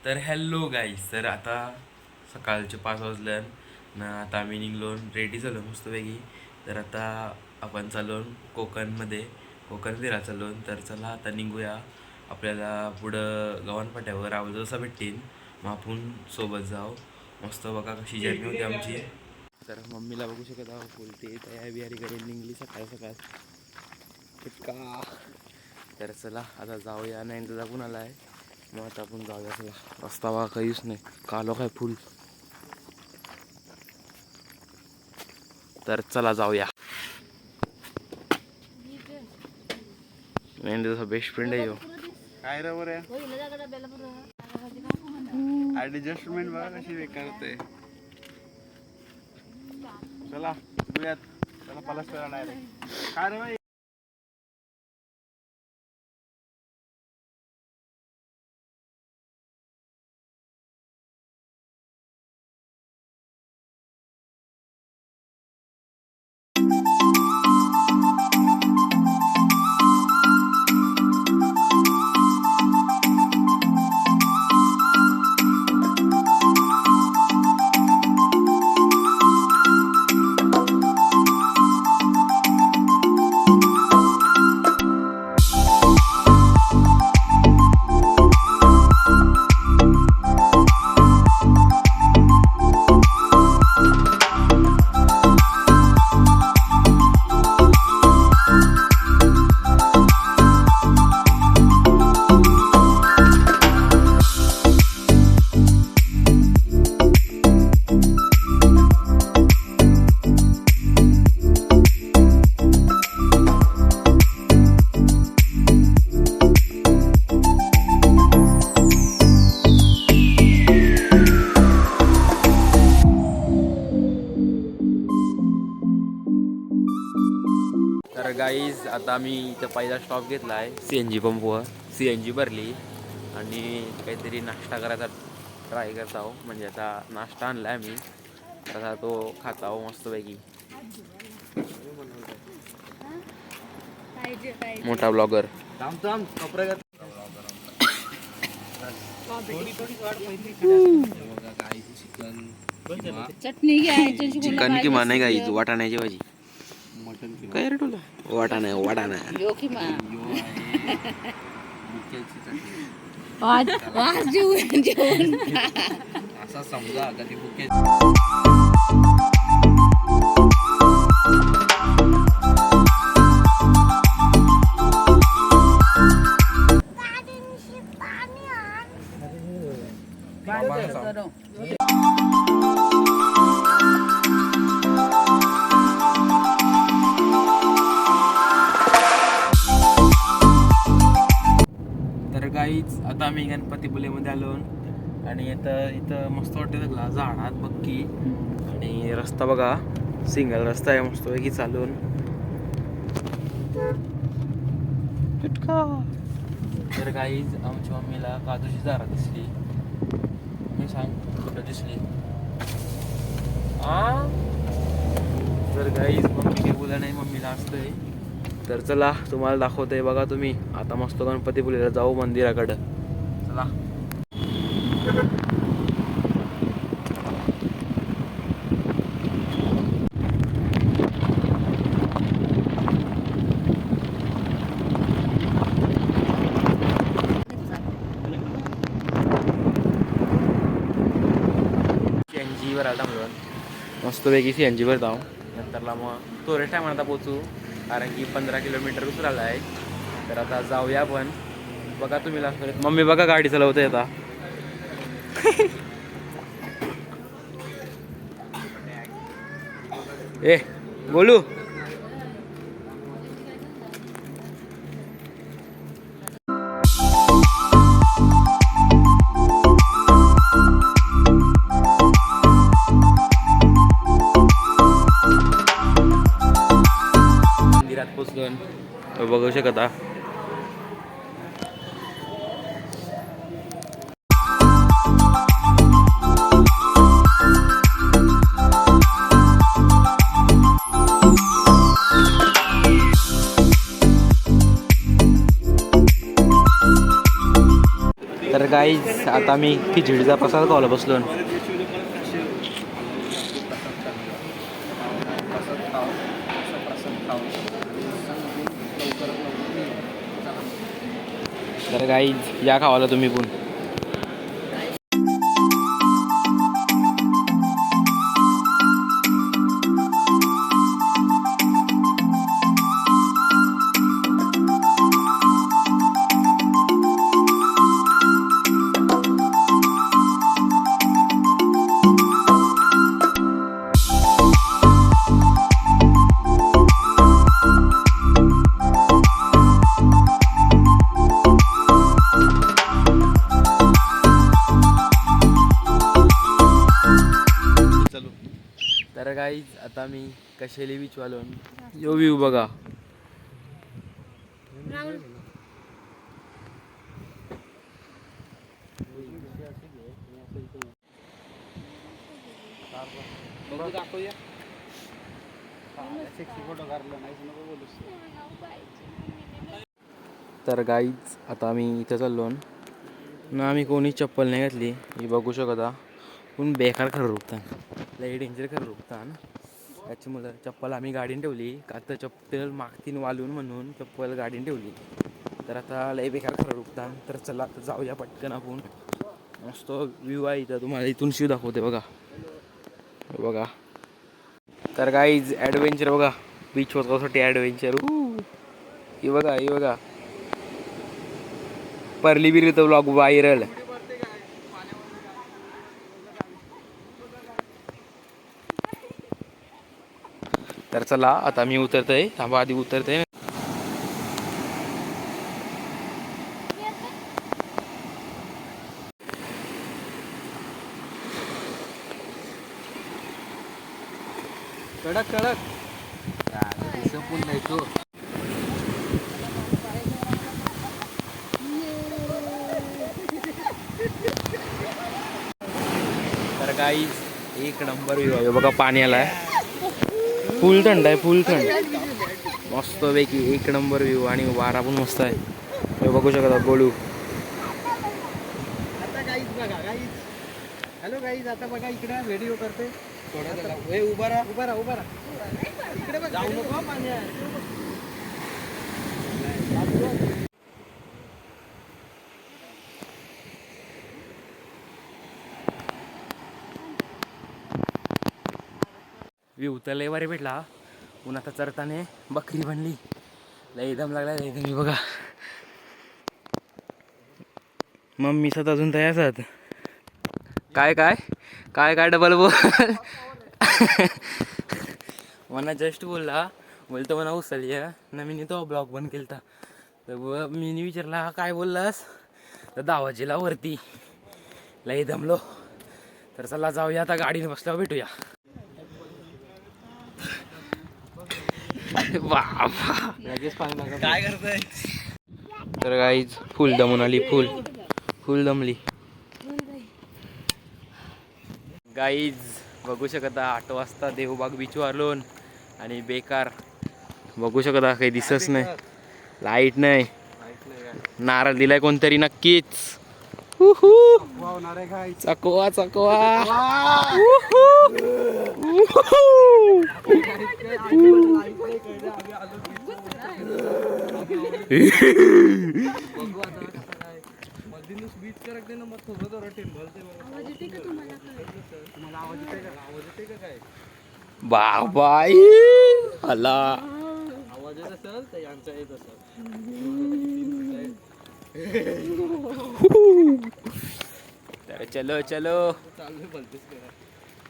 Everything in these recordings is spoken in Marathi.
तर हॅलो गाईस, तर आता सकाळचे 5 वाजल्यान ना आता आम्ही निघलो रेडी झालो मस्तपैकी. तर आता आपण चाललो कोकणमध्ये, कोकण फिरा चाललो. तर चला आता निघूया. आपल्याला पुढं गव्हाणपाट्यावर आवाज असा भेटतील, मग आपण सोबत जाऊ. मस्त बघा कशी जर्नी होती आमची. तर मम्मीला बघू शकत आहो, बोलते तयारी बियारी करून निघली सकाळ सकाळ का. तर चला आता जाऊया. नाही तर जाऊन आला आहे, मग आता आपण जाऊया. चला, रस्ता बघा काहीच नाही, कालो काय फुल. तर चला जाऊया. नाही तसा बेस्ट फ्रेंड आहे ह्यो. काय रे बरं ऍडजस्टमेंट बघा कशी बेकार होते. चला बघूयात. चला पलासला डायरेक्ट. काय रे भाई. तर गाईज आता आम्ही इथं पहिला स्टॉप घेतला आहे CNG पंपवर. CNG भरली आणि काहीतरी नाश्ता करायचा ट्राय करत आहो. म्हणजे आता नाश्ता आणला आहे आम्ही, तर आता तो खाता आहो मस्तपैकी. मोठा ब्लॉगर. चटणी घ्यायची, चिकन किमा नाही गाईज, वाटाण्याची भाजी. काय रे तुला वाटाणा वाटाणा. जेवण असा समजा कधी बुके. तर गाईच आता आम्ही गणपतीपुलेमध्ये आलो आणि इथं मस्त वाटतं सगळं झाडात बक्की. आणि रस्ता बघा, सिंगल रस्ता आहे मस्तपैकी चालून. तर गाईज आमच्या मम्मीला काजूची झाडं दिसली. मी सांग कुठं दिसली. तर गाईज मम्मी काही बोला नाही, मम्मीला असतंय. तर चला तुम्हाला दाखवतंय बघा तुम्ही. आता मस्त गणपतीपुलेला जाऊ मंदिराकडं. चला. CNG वर आला म्हणून मस्तपैकी CNG वर जाऊ. नंतरला मग स्टोरेज टायम आता पोचू, कारण की 15 किलोमीटर उतरायला आहे. तर आता जाऊया आपण. बघा तुम्ही लागतो. मम्मी बघा गाडी चालवते आता. ए बोलू. मंदिरात पोचलो बघू शकता. तर तर गाईज आता मी खिचडीचा प्रसाद खायला बसलो. तर गाईज या खावाला तुम्ही पण. तर गाईज आता मी कशेली बीच वालोन यो व्ह्यू बघा. तर गाईज आता आम्ही इथं चाललो ना. आम्ही कोणी चप्पल नाही घातली. ही बघू शकता पण बेकार खरं रुकता लई डेंजर खरं रुकता ना. त्याच्यामुळं चप्पल आम्ही गाडीने ठेवली का तर चप्पल मागतीन वालून म्हणून चप्पल गाडीने ठेवली. तर आता लई बेकार खरं रुकता. तर चला आता जाऊया पटकन आपण. मस्त व्ह्यू आहे इथं तुम्हाला इथून शिव दाखवते बघा. बघा तर गाईज ॲडव्हेंचर बघा बीच वॉकसाठी ॲडव्हेंचर. ही बघा ही बघा परली बिरी तो ब्लॉग व्हायरल. तर चला आता मी उतरतोय. थांबा आधी उतरतोय. कडक कडक संपून नाही तो. तर गाईज एक नंबर व्ह्यू आहे बघा. पाणी आलाय फुल थंड आहे फुल थंड. मस्त पैकी एक नंबर व्ह्यू आणि वारा पण मस्त आहे. हे बघू शकता गोलू. आता गाईज बघा गाईज. हॅलो गाईज आता बघा इकडे व्हिडिओ करते. उभा राहा उभा राहा उभा राहा इकडे बघ. जाऊ नको पाणी आहे. व्ह्यू तर लय भारी भेटला. पुन्हा आता चरताने बकरी बनली. लय दम लागला लय दम. बघा मम्मी सत अजून तयार. काय काय काय काय डबल बोल. मना जस्ट बोलला बोलतो म्हणा उचलली ना. मी तो ब्लॉग बंद केलता. तर मी विचारला काय बोललास तर दावाजीला वरती. लय दमलो. तर चला जाऊया आता गाडीने बसल्यावर भेटूया. काय करतोय. तर गाईज फुल दमून आली. फुल दमली गाईज. बघू शकता 8 वाजता देवबाग बीचवर आलोन आणि बेकार बघू शकता काही दिसत नाही. लाईट नाही. नारळ दिलाय कोणतरी नक्कीच. चकवा चकवा. बाबाई आला. आवाज येत असेल तर यांचा येत असेल. तर चलो चलो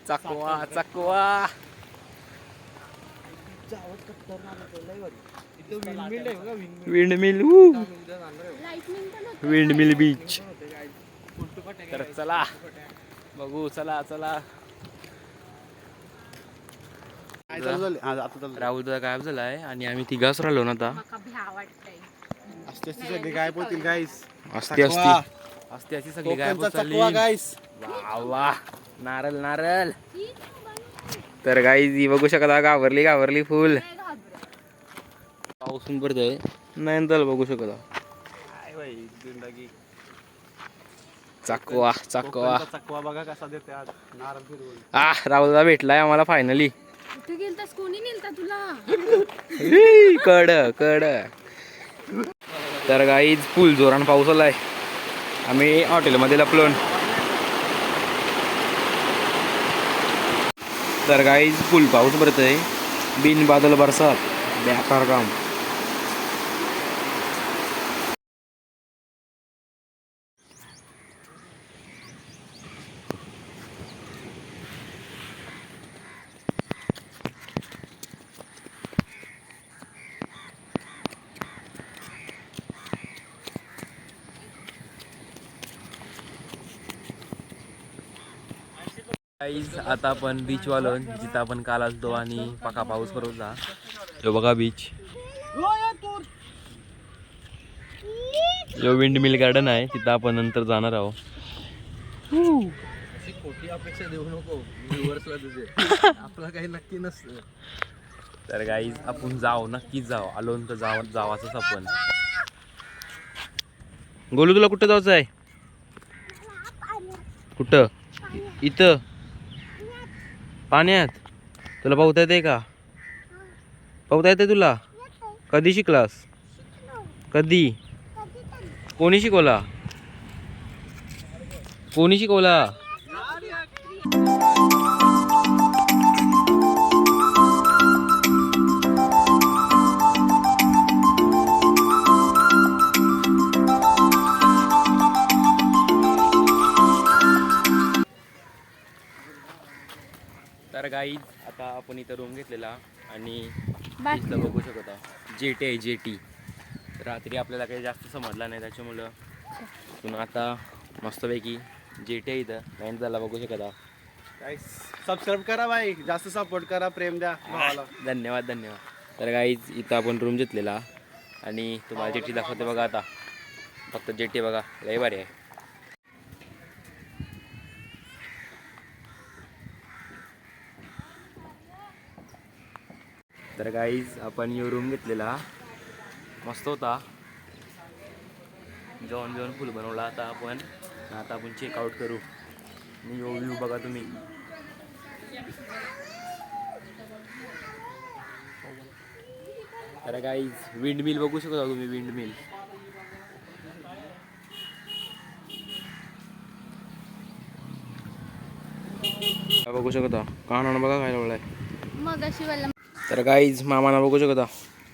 चकवा चकवा. Windmill windmill beach. तर चला बघू. चला चला. राहुल दादा गायब झालाय आणि आम्ही तिघाच राहिलो ना आता. असते सगळी गायब होतील गाईस. असते असते सगळी गायब चालली. वा वा नारळ नारळ. तर गाईज बघू शकता घाबरली फुल. पाऊसून पडतोय नाही तर बघू शकता. चकवा चकवा. चकवा बघा कसा देते आज नारळ फिरवून. राहुलदा भेटलाय आम्हाला फायनली. तू गेलतास कोणी नेलता तुला? कड कड. तर गाईज फुल जोरान पाऊस आलाय. आम्ही हॉटेलमध्ये लपलोन. तर गाईज फुल पाऊस पडतोय. बिन बादल बरसात बेकार काम. गाईज आता आपण बीच वालो जिथं आपण काल आलतो आणि पका पाऊस पडत होता. यो बघा बीच. यो विंड मिल गार्डन आहे. तिथं आपण नंतर जाणार आहोत. खोटी अपेक्षा देऊ नको व्ह्यूअर्सला तुझे. आपलं काही नक्की नसतं. तर गाईज आपण जाऊ नक्कीच जाऊ. आलो तर जावाच आपण. गोलू तुला कुठं जायचं आहे? कुठं? इथं पाण्यात. तुला पोहता येते का? पोहता येते तुला? कधी शिकलास? कधी? कोणी शिकवला? कोणी शिकवला? तर गाईज आता आपण इथं रूम घेतलेला आणि इथलं बघू शकत आहोत. जेटी आहे जेटी. रात्री आपल्याला काही जास्त समजलं नाही त्याच्यामुळं पण आता मस्तपैकी जेटी आहे इथं. नाईन झाला बघू शकत आहोत. काय सबस्क्राईब करा भाई. जास्त सपोर्ट करा. प्रेम द्या भावाला. धन्यवाद धन्यवाद. तर गाईज इथं आपण रूम घेतलेला आणि तुम्हाला जेटी दाखवते बघा. आता फक्त जेटी बघा लय भारी आहे. तर गाईज आपण यो रूम घेतलेला मस्त होता. जेवण फुल बनवला. आता आपण चेकआउट करू. यो व्ह्यू बघा तुम्ही. तर गाईज विंड मिल बघू शकता तुम्ही. विंड मिल बघू शकता. कानानं बघा काय लावलाय. मग अशी वाला तर गाईज मामाना बघू शकता.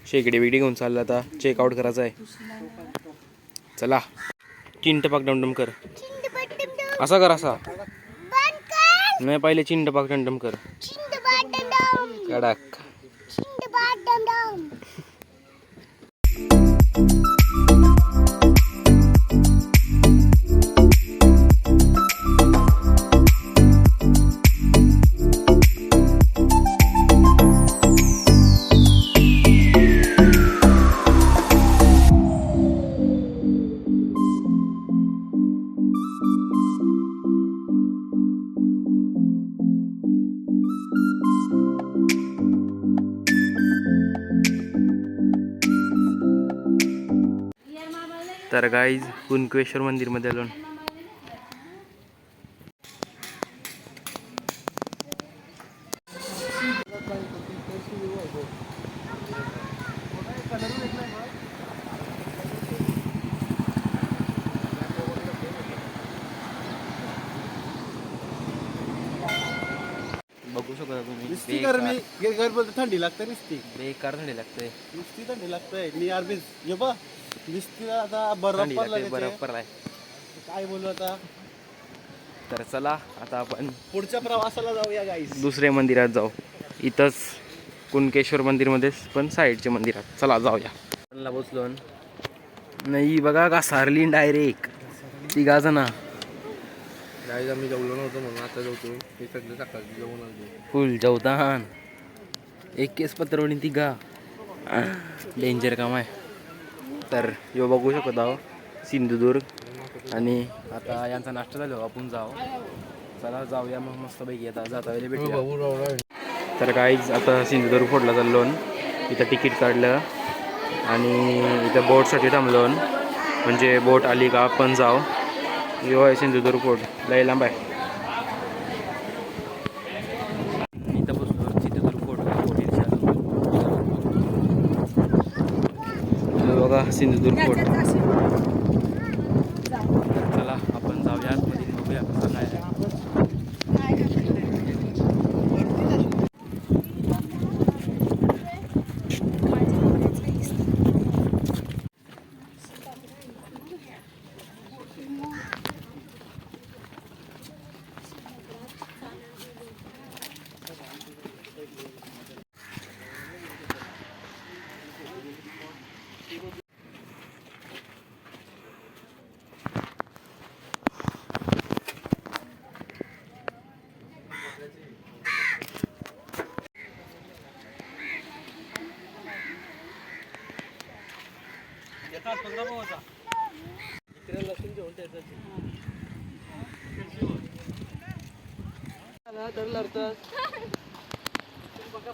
शेकडे बिगडी घेऊन चाललं. आता चेकआउट करायचं आहे. चला चिंटपाक डमडम कर. असा कर. असा नाही पहिले चिंटपाक डमडम कर. कडक. तर गाईज कुणकेश्वर मंदिर मध्ये आलो. बघू शकता तुम्ही. नुसती गरमी घर बोलतो थंडी लागते. नुसती बेकार थंडी लागते. नुसती थंडी लागते. मी आरबीज ये बा नुसती आता बर्फ पडला. बरफ पडलाय. काय बोलू आता. तर चला आता आपण पुढच्या प्रवासाला जाऊया गाईस. दुसऱ्या मंदिरात जाऊ. इथंच कुणकेश्वर मंदिरमध्येच पण साईडच्या मंदिरात. चला जाऊया. बसलो नाही बघा का सारली डायरेक्ट. तिघा जण. गाईस आम्ही जेवलो नव्हतो म्हणून आता जेवतो. हे सगळं सकाळी जेवण आलो. फुल जेवतान. एक केस पत्रवणी तिघा. डेंजर काम आहे. तर यो बघू शकत आहो सिंधुदुर्ग. आणि आता यांचा नाश्ता झाला. आपण जाऊ. चला जाऊया मग मस्तपैकी. आता जाता वेळेला भेटूया. तर काहीच आता सिंधुदुर्ग फोडला चाललो. इथं तिकीट काढलं आणि इथं बोटसाठी थांबलो. म्हणजे बोट आली का आपण जाऊ. यो आहे सिंधुदुर्ग फोर्ट लय लांब आहे. इथं बसलो सिंधुदुर्ग फोर्ट बघा सिंधुदुर्ग फोर्ट. तर चला आपण जाऊया आतमध्ये बघूया कसं काय आहे.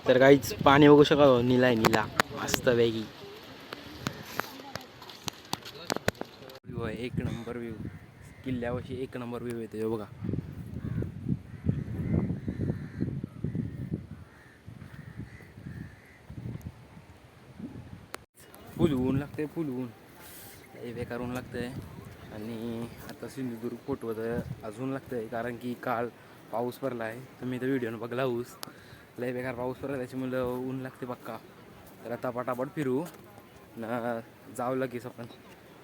तर काहीच पाणी बघू शका नीला आहे नीला मस्त वेगळी व्ह्यू आहे. एक नंबर व्ह्यू किल्ल्यावरशी एक नंबर व्ह्यू येते बघा. फुल ऊन लागते फुल ऊन लय बेकार ऊन लागतंय. आणि आता सिंधुदुर्ग फोटोवर अजून लागतंय कारण की काल पाऊस पडला आहे. तुम्ही तर व्हिडिओनं बघला ऊस लय बेकार पाऊस पडला त्याच्यामुळं ऊन लागते पक्का. तर आता पटापट फिरू न जाऊ लगेच आपण.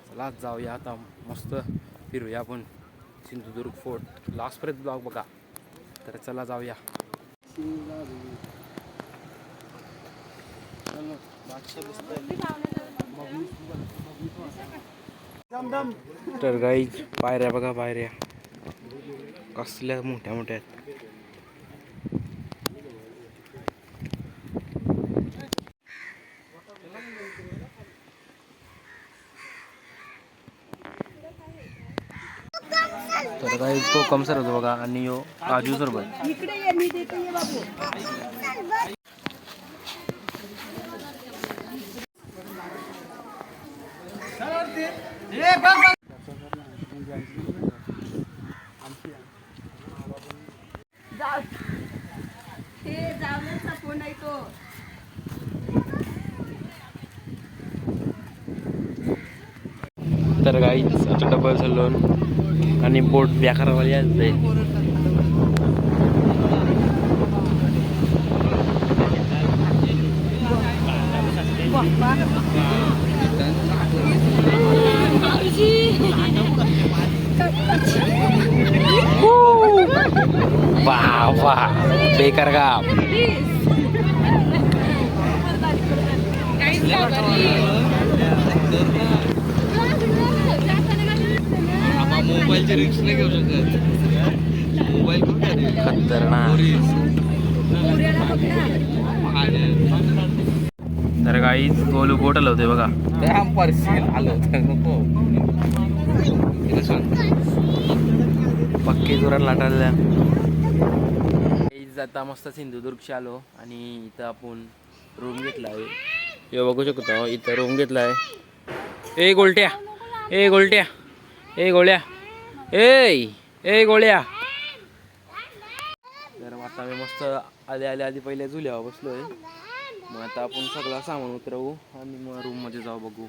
चला जाऊया आता मस्त फिरूया आपण सिंधुदुर्ग फोर्ट लास्टपर्यंत ब्लॉग बघा. तर चला जाऊया. तर गाईज पायऱ्या बघा पायऱ्या कसल्या मोठ्या मोठ्या आहेत. तर गाईज कोकम सरबत बघा आणि यो काजू सरबत. तर गाईच आता डबल सलोन आणि बोट व्याकारवाली असते. वा वा बेकार गाव. मोबाईलचे रिक्स नाही घेऊ शकत. मोबाईल खतरनाक. तर गाईच गोलू बोट आलं होते बघा. पक्के जोरात लाटायला. आता मस्त सिंधुदुर्गशी आलो आणि इथं आपण रूम घेतला आहे. हे बघू शकतो इथं रूम घेतला आहे. ए गोलट्या ए गोलट्या ए गोळ्या ए गोळ्या. तर आता मी मस्त आधी पहिले झुल्यावर बसलोय. मग आता आपण सगळं सामान उतरवू आणि मग रूम मध्ये जाऊ बघू.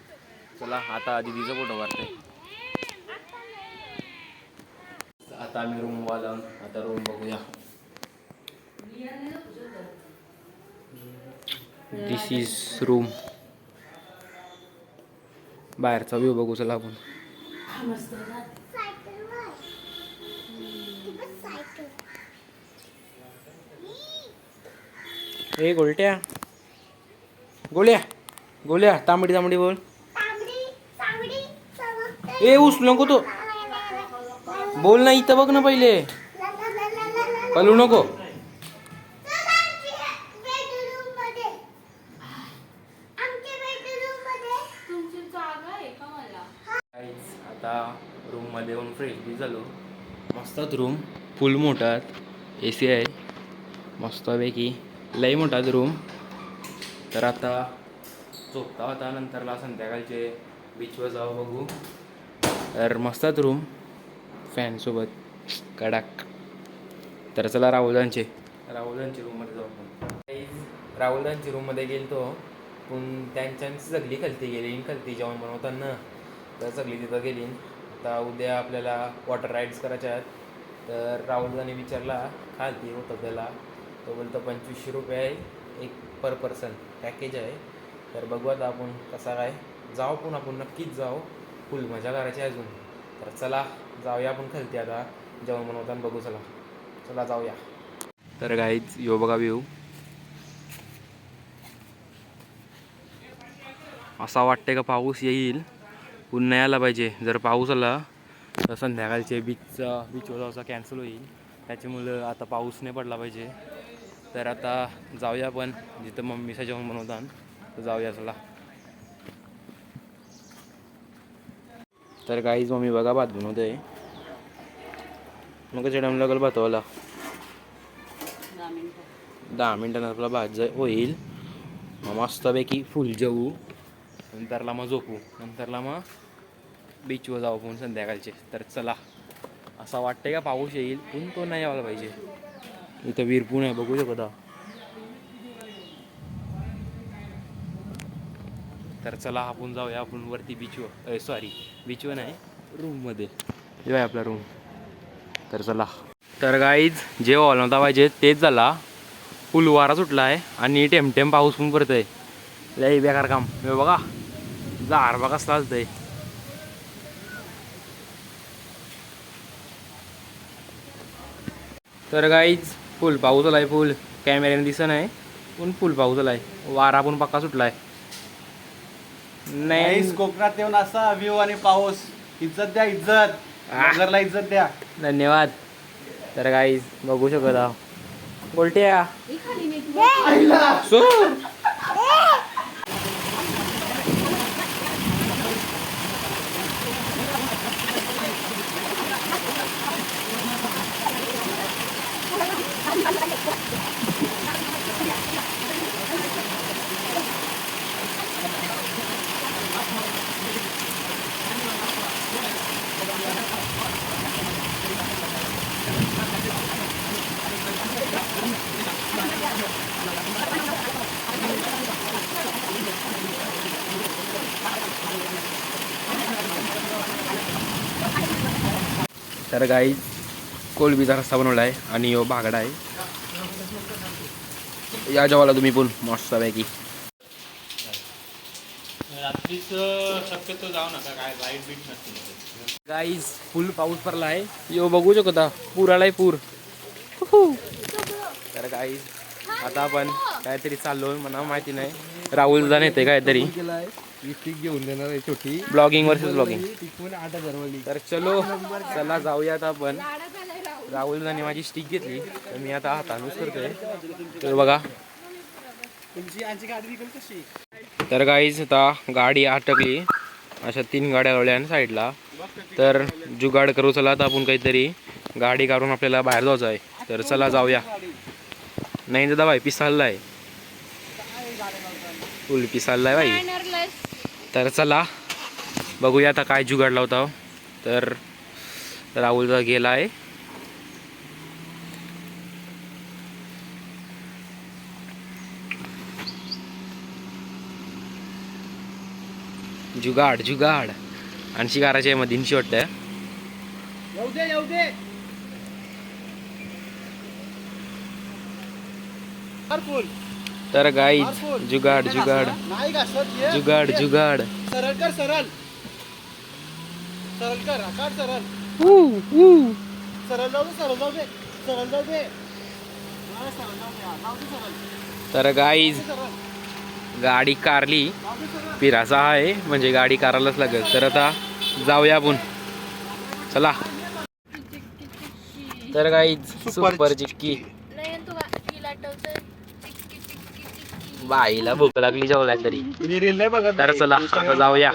चला आता दीदीचा फोटो काढते. आता आम्ही रूम वाला आता रूम बघूया. दिस इज रूम. बाहेरचा व्ह्यू बघू चला आपण. ए गोलट्या गोळ्या गोळ्या तांबडी बोल. ए उचलू नको तो बोल ना. इथं बघ ना पहिले पलू नको. आता रूम मध्ये येऊन फ्रेश बी झालो. मस्तच रूम फुल मोठात AC आहे मस्तपैकी लई मोठाच रूम. तर आता झोपता होता नंतरला संध्याकाळचे बीचवर जाऊ बघू. तर मस्तच रूम फॅनसोबत कडक. तर चला राहुलांचे रूममध्ये जाऊ आपण. राहुलांची रूममध्ये गेलतो पण त्यांची सगळी खालती गेली जेवण बनवताना, तर सगळी तिथं गेली. आता उद्या आपल्याला वॉटर राईड्स करायच्या आहेत. तर राहुलदाने विचारला खालती होतं त्याला, तो बोलतो 2500 रुपये आहे एक पर पर्सन पॅकेज आहे. तर बघू आता आपण कसा काय जाऊ, पण आपण नक्कीच जाऊ, फुल मजा करायची अजून. तर चला जाऊया आपण खालती आता जेवण बनवताना बघू. चला जाऊया. तर गाईच यो बघा व्ह्यू, असा वाटते का पाऊस येईल, पुन्हा यायला पाहिजे. जर पाऊस आला तर संध्याकाळचे बीचवर जायचा कॅन्सल होईल, त्याच्यामुळं आता पाऊस नाही पडला पाहिजे. तर आता जाऊया आपण जिथं मम्मीचं जेवण बनवतात, तर जाऊया चला. तर काहीच मम्मी बघा भात बनवते, मग टाइम लागेल भातावाला 10 मिनिटांना आपला भात होईल. मग मस्तपैकी फुल जेवू, नंतरला मग झोपू, नंतरला मग बीचवर जाऊ आपण संध्याकाळचे. तर चला, असं वाटतंय का पाऊस येईल पण तो नाही यायला पाहिजे. इथं विरपून आहे बघू शकता. तर चला आपण जाऊया आपण वरती बीचवर, बीचवर नाही, रूममध्ये जो आहे आपला रूम. तर चला. तर गाईज जे हॉल नव्हता पाहिजे तेच झाला, फुल वारा सुटला आहे आणि टेमटेम पाऊस पण पडतंय. लय बेकार काम हे बघा, जार बघा कसं चालतंय. तर गाईज फुल पाऊस आलाय, फुल कॅमेऱ्याने दिसत नाही पण फुल पाऊस आलाय, वारा पण पक्का सुटलाय. नाही कोकणात येऊन असा व्ह्यू आणि पाऊस, इज्जत द्या, इज्जत नगरला इज्जत द्या. धन्यवाद. तर गाईज बघू शकता गोलट्या तर गाईज कोलबीचा रस्ता बनवला आहे आणि यो बागडा आहे. या जेवायला तुम्ही पण मस्तपैकी. शक्यतो जाऊ नका, काय लाईट बीट नसते. गाईज फुल पाऊस पडला आहे, यो बघू शकता पूर आलाय, पूर. तर गाईज आता आपण काहीतरी चाललो, मला माहिती नाही, राहुल जाण येते काहीतरी घेऊन देणार आहे छोटी, ब्लॉगिंग वर्सेस ब्लॉगिंग. 8,000 वाली. तर चला जाऊयात आपण. राहुल जाने माझी स्टिक घेतली तर मी आता हातानच करतोय. तर बघा, तुमची आमची गाडी निघेल कशी. तर गाईज आता गाडी अटकली, अशा 3 गाड्या लावल्या साईडला. तर जुगाड करू चला, तर आपण काहीतरी गाडी काढून आपल्याला बाहेर जायचं आहे. तर चला जाऊया. नाही दादा भाई पिसालला आहे, फुल पिसालला आहे भाई. तर चला बघूया आता काय जुगाड लावता. तर राहुलचा गेला आहे. जुगाड आणि शिकाराच्या मध्ये दिनशी वाटतं. येऊ दे. तर गाईज जुगाड नाही का जुगाड सरळ कर, सरळ कर, आकार सरळ जाऊ दे. तर गाईज गाडी कारली, पिराचा आहे म्हणजे गाडी कारायलाच लागेल. तर आता जाऊया आपण, चला. तर गाईज सुपर चिक्की, बाईला भूक लागली जेवल्या तरी. तर चला आता जाऊया.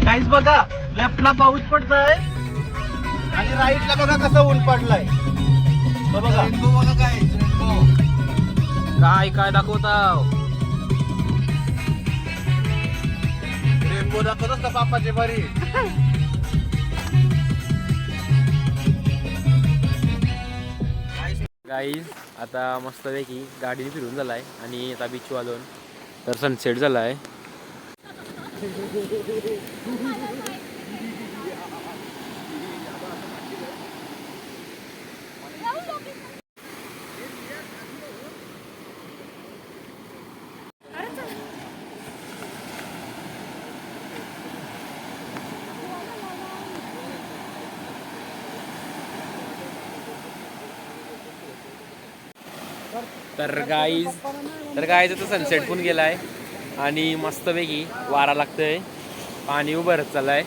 काहीच बघा, लेफ्टला पाऊस पडतोय आणि राईटला बघा कसं ऊन पडलंय. तो बघा बघा काय दाखवता. रेनबो दाखवतच का पापाची बरी. गाईज आता मस्तपैकी गाडीने फिरून झालाय आणि आता बीच वालून तर सनसेट झालाय. तर गाईज आता सनसेट पण गेलाय आणि मस्तपैकी वारा लागतोय, पाणी उभरत चाललाय.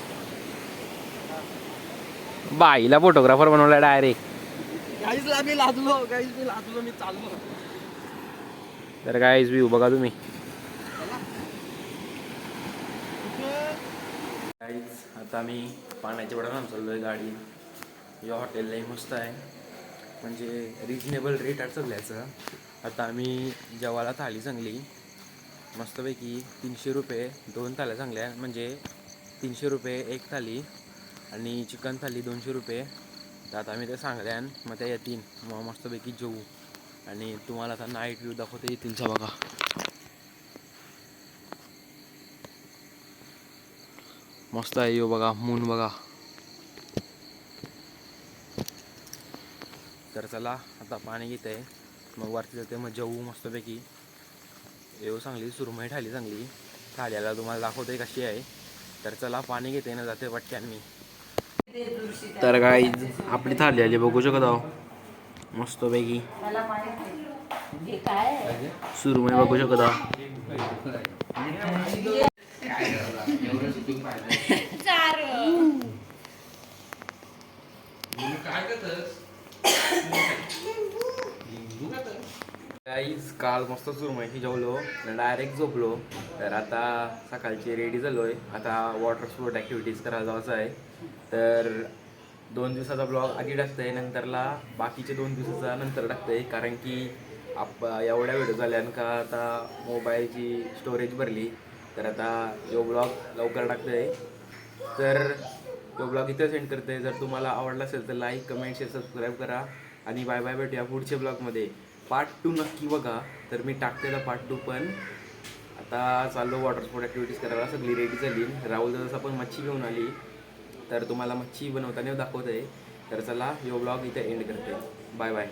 बाईला फोटोग्राफर बनवलाय डायरेक्ट. मी लाजलो मी चाललो. तर गाईज व्ह्यू बघा तुम्ही. गाईज आता मी पाण्याच्या बडा चाललोय गाडी. या हॉटेललाही मस्त आहे, म्हणजे रिजनेबल रेट आहे सगळ्याचं. आता आम्ही जेवायला थाळी चांगली मस्तपैकी 300 रुपये 2 थाळ्या चांगल्या, म्हणजे 300 रुपये 1 थाळी आणि चिकन थाळी 200 रुपये. तर आता आम्ही ते सांगल्यान मग त्या येतील, मग मस्तपैकी जेवू आणि तुम्हाला आता नाईट व्ह्यू दाखवता येतीलचा बघा. मस्त आहे यो बघा, मून बघा. तर चला आता पाणी घेत आहे, मग वरती जाते, मग जेवू मस्तपैकी. येऊ चांगली सुरमई ठाली चांगली. थाळ्याला तुम्हाला दाखवते कशी आहे. तर चला पाणी घेते ना जाते पटक्यान मी. तर गाईज आपली थाली आली बघू शकत आहो मस्तपैकी. सुरमई बघू शकत आहो. गाईज काल मस्त सुरमईची जेवलो, डायरेक्ट झोपलो. तर आता सकाळची रेडी झालोय. आता वॉटर स्पोर्ट ॲक्टिव्हिटीज करायला जायचं आहे. तर 2 दिवसाचा ब्लॉग आधी टाकतंय, नंतरला बाकीचे 2 दिवसाचा नंतर टाकतंय. कारण की एवढ्या व्हिडिओ झाल्यान का आता मोबाईलची स्टोरेज भरली. तर आता यो ब्लॉग लवकर टाकतंय. तर तो ब्लॉग इथं सेंड करते. जर तुम्हाला आवडला असेल तर लाईक कमेंट शेअर सबस्क्राईब करा आणि बाय बाय. भेटूया पुढच्या ब्लॉगमध्ये. पार्ट 2 नक्की बघा. तर मी टाकतेला पार्ट 2 पण. आता चाललो वॉटर स्पोर्ट ॲक्टिव्हिटीज करायला, सगळी रेडी झाली. राहुल दादा पण मच्छी घेऊन आली, तर तुम्हाला मच्छी बनवताना दाखवत आहे. तर चला यो ब्लॉग इथे एंड करते. Bye bye.